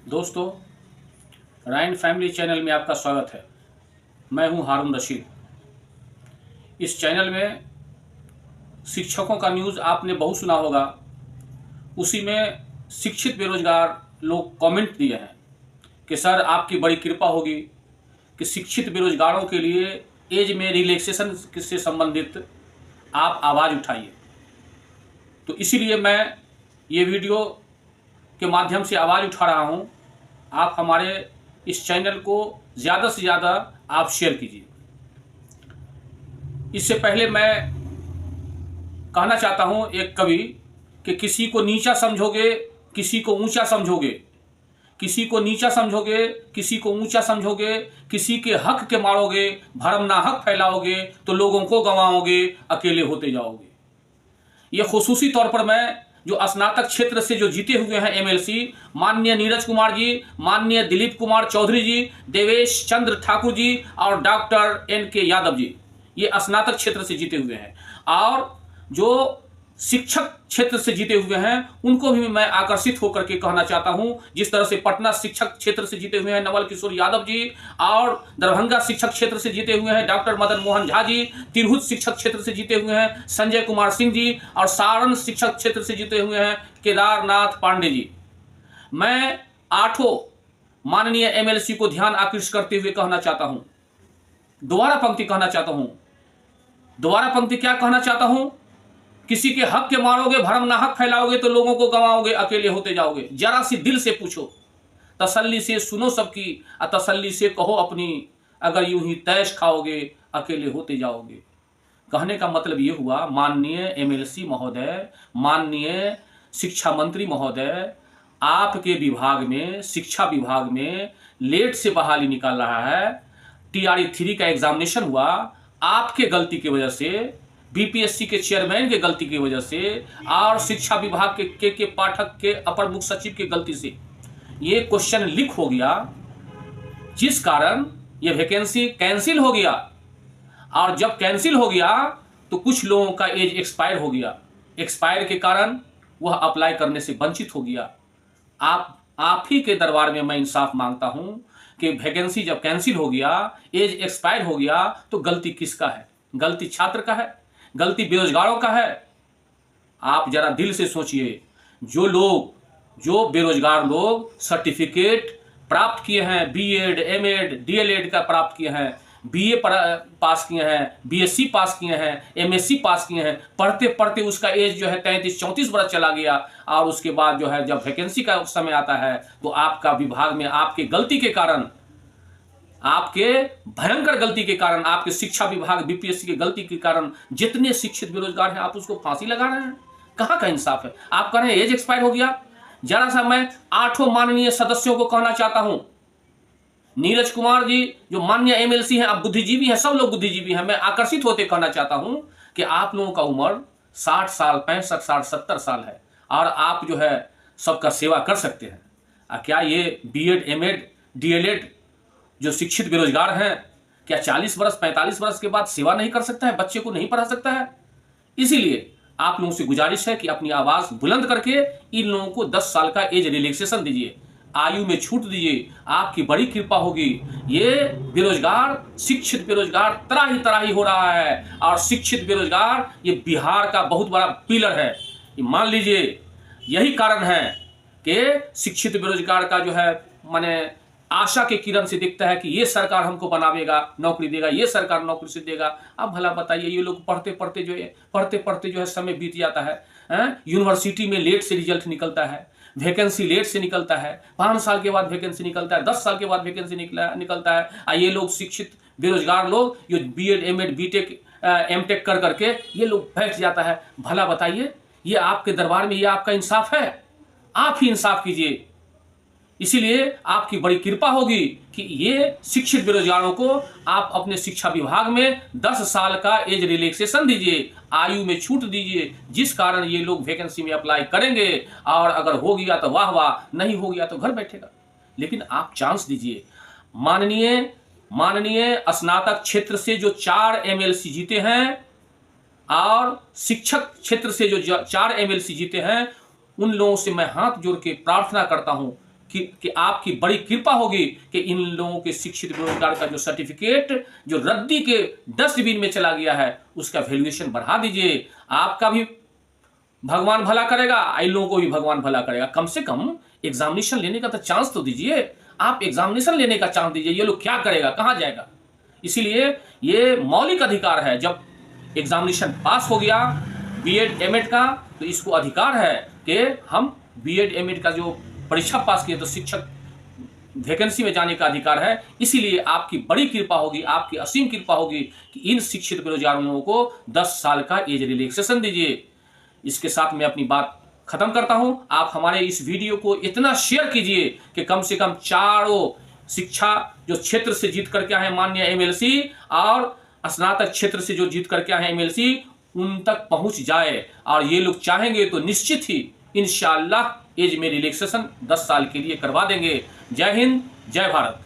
दोस्तों, राइन family channel में आपका स्वागत है। मैं हूं हारून रशीद। इस चैनल में शिक्षकों का न्यूज़ आपने बहुत सुना होगा। उसी में शिक्षित बेरोजगार लोग कमेंट दिए हैं कि सर आपकी बड़ी कृपा होगी कि शिक्षित बेरोजगारों के लिए एज में रिलैक्सेशन से संबंधित आप आवाज़ उठाइए। तो इसीलिए मैं ये वीडियो के माध्यम से आवाज़ उठा रहा हूँ। आप हमारे इस चैनल को ज़्यादा से ज़्यादा आप शेयर कीजिए। इससे पहले मैं कहना चाहता हूँ एक कवि कि किसी को नीचा समझोगे, किसी को ऊंचा समझोगे, किसी को नीचा समझोगे, किसी को ऊंचा समझोगे, किसी के हक के मारोगे, भरम ना हक फैलाओगे तो लोगों को गंवाओगे, अकेले होते जाओगे। ये खुसूसी तौर पर मैं जो स्नातक क्षेत्र से जो जीते हुए हैं एमएलसी, माननीय नीरज कुमार जी, माननीय दिलीप कुमार चौधरी जी, देवेश चंद्र ठाकुर जी और डॉक्टर एन.के. यादव जी, ये स्नातक क्षेत्र से जीते हुए हैं। और जो शिक्षक क्षेत्र से जीते हुए हैं उनको भी मैं आकर्षित होकर के कहना चाहता हूं। जिस तरह से पटना शिक्षक क्षेत्र से जीते हुए हैं नवल किशोर यादव जी, और दरभंगा शिक्षक क्षेत्र से जीते हुए हैं डॉक्टर मदन मोहन झा जी, तिरहुत शिक्षक क्षेत्र से जीते हुए हैं संजय कुमार सिंह जी, और सारण शिक्षक क्षेत्र से जीते हुए हैं केदारनाथ पांडे जी। मैं आठों माननीय एमएलसी को ध्यान आकृष्ट करते हुए कहना चाहता हूं, दोबारा पंक्ति कहना चाहता हूं। दोबारा पंक्ति क्या कहना चाहता हूं? किसी के हक के मारोगे, भरम ना हक फैलाओगे तो लोगों को गंवाओगे, अकेले होते जाओगे। जरा सी दिल से पूछो, तसल्ली से सुनो सबकी, तसल्ली से कहो अपनी, अगर यूं ही तैश खाओगे, अकेले होते जाओगे। कहने का मतलब ये हुआ, माननीय एमएलसी महोदय, माननीय शिक्षा मंत्री महोदय, आपके विभाग में, शिक्षा विभाग में लेट से बहाली निकाल रहा है। टीआरई 3 का एग्जामिनेशन हुआ आपके गलती की वजह से, बीपीएससी के चेयरमैन के गलती की वजह से, और शिक्षा विभाग के पाठक के अपर मुख्य सचिव की गलती से ये क्वेश्चन लीक हो गया, जिस कारण ये वैकेंसी कैंसिल हो गया। और जब कैंसिल हो गया तो कुछ लोगों का एज एक्सपायर हो गया। एक्सपायर के कारण वह अप्लाई करने से वंचित हो गया। आप ही के दरबार में मैं इंसाफ मांगता हूं कि वैकेंसी जब कैंसिल हो गया, एज एक्सपायर हो गया, तो गलती किसका है? गलती छात्र का है? गलती बेरोजगारों का है? आप जरा दिल से सोचिए। जो बेरोजगार लोग सर्टिफिकेट प्राप्त किए हैं, बीएड, एमएड, डीएलएड का प्राप्त किए हैं, बीए पास किए हैं, बीएससी पास किए हैं, एमएससी पास किए हैं, पढ़ते पढ़ते उसका एज जो है 33-34 वर्ष चला गया, और उसके बाद जो है जब वैकेंसी का समय आता है तो आपका विभाग में आपके गलती के कारण, आपके भयंकर गलती के कारण, आपके शिक्षा विभाग बीपीएससी की गलती के कारण जितने शिक्षित बेरोजगार हैं आप उसको फांसी लगा रहे हैं। कहां का इंसाफ है? आप कह रहे हैं एज एक्सपायर हो गया। जरा सा मैं आठों माननीय सदस्यों को कहना चाहता हूं, नीरज कुमार जी जो माननीय एमएलसी हैं, आप बुद्धिजीवी हैं, सब लोग बुद्धिजीवी हैं, मैं आकर्षित होते कहना चाहता हूं कि आप लोगों का उम्र 60 साल, 65 साल, 70 साल है, और आप जो है सबका सेवा कर सकते हैं। क्या ये बीएड, एमएड, डीएलएड जो शिक्षित बेरोजगार हैं, क्या 40 वर्ष, 45 वर्ष के बाद सेवा नहीं कर सकता है? बच्चे को नहीं पढ़ा सकता है? इसीलिए आप लोगों से गुजारिश है कि अपनी आवाज बुलंद करके इन लोगों को 10 साल का एज रिलैक्सेशन दीजिए, आयु में छूट दीजिए। आपकी बड़ी कृपा होगी। ये बेरोजगार, शिक्षित बेरोजगार तराही हो रहा है, और शिक्षित बेरोजगार ये बिहार का बहुत बड़ा पिलर है। मान लीजिए यही कारण है कि शिक्षित बेरोजगार का जो है माने आशा के किरण से दिखता है कि ये सरकार हमको बनावेगा, नौकरी देगा, ये सरकार नौकरी से देगा। अब भला बताइए, ये लोग पढ़ते पढ़ते जो है समय बीत जाता है। यूनिवर्सिटी में लेट से रिजल्ट निकलता है, वैकेंसी लेट से निकलता है, 5 साल के बाद वैकेंसी निकलता है, 10 साल के बाद वैकेंसी निकलता है। ये लोग शिक्षित बेरोजगार लोग जो बीएड, एमएड, बीटेक, एमटेक कर करके ये लोग बैठ जाता है। भला बताइए, ये आपके दरबार में ये आपका इंसाफ है? आप ही इंसाफ कीजिए। इसीलिए आपकी बड़ी कृपा होगी कि ये शिक्षित बेरोजगारों को आप अपने शिक्षा विभाग में 10 साल का एज रिलैक्सेशन दीजिए, आयु में छूट दीजिए, जिस कारण ये लोग वैकेंसी में अप्लाई करेंगे, और अगर हो गया तो वाह वाह, नहीं हो गया तो घर बैठेगा। लेकिन आप चांस दीजिए। माननीय स्नातक क्षेत्र से जो 4 एमएलसी जीते हैं, और शिक्षक क्षेत्र से जो 4 एमएलसी जीते हैं, उन लोगों से मैं हाथ जोड़ के प्रार्थना करता हूं कि आपकी बड़ी कृपा होगी कि इन लोगों के शिक्षित बेरोजगार का जो सर्टिफिकेट जो रद्दी के डस्टबिन में चला गया है उसका वैल्यूएशन बढ़ा दीजिए। आपका भी भगवान भला करेगा, इन लोगों को भी भगवान भला करेगा। कम से कम एग्जामिनेशन लेने का तो चांस तो दीजिए। आप एग्जामिनेशन लेने का चांस दीजिए। ये लोग क्या करेगा, कहाँ जाएगा? इसीलिए ये मौलिक अधिकार है। जब एग्जामिनेशन पास हो गया बीएड एमएड का, तो इसको अधिकार है कि हम बीएड एमएड का जो परीक्षा पास किए तो शिक्षक वैकेंसी में जाने का अधिकार है। इसीलिए आपकी बड़ी कृपा होगी, आपकी असीम कृपा होगी कि इन शिक्षित बेरोजगार लोगों को 10 साल का एज रिलैक्सेशन दीजिए। इसके साथ मैं अपनी बात खत्म करता हूं। आप हमारे इस वीडियो को इतना शेयर कीजिए कि कम से कम चारों शिक्षा जो क्षेत्र से जीत करके आए माननीय एमएलसी और स्नातक क्षेत्र से जो जीत करके आए एमएलसी उन तक पहुंच जाए। और ये लोग चाहेंगे तो निश्चित ही इंशाअल्लाह एज में रिलैक्सेशन 10 साल के लिए करवा देंगे। जय हिंद, जय भारत।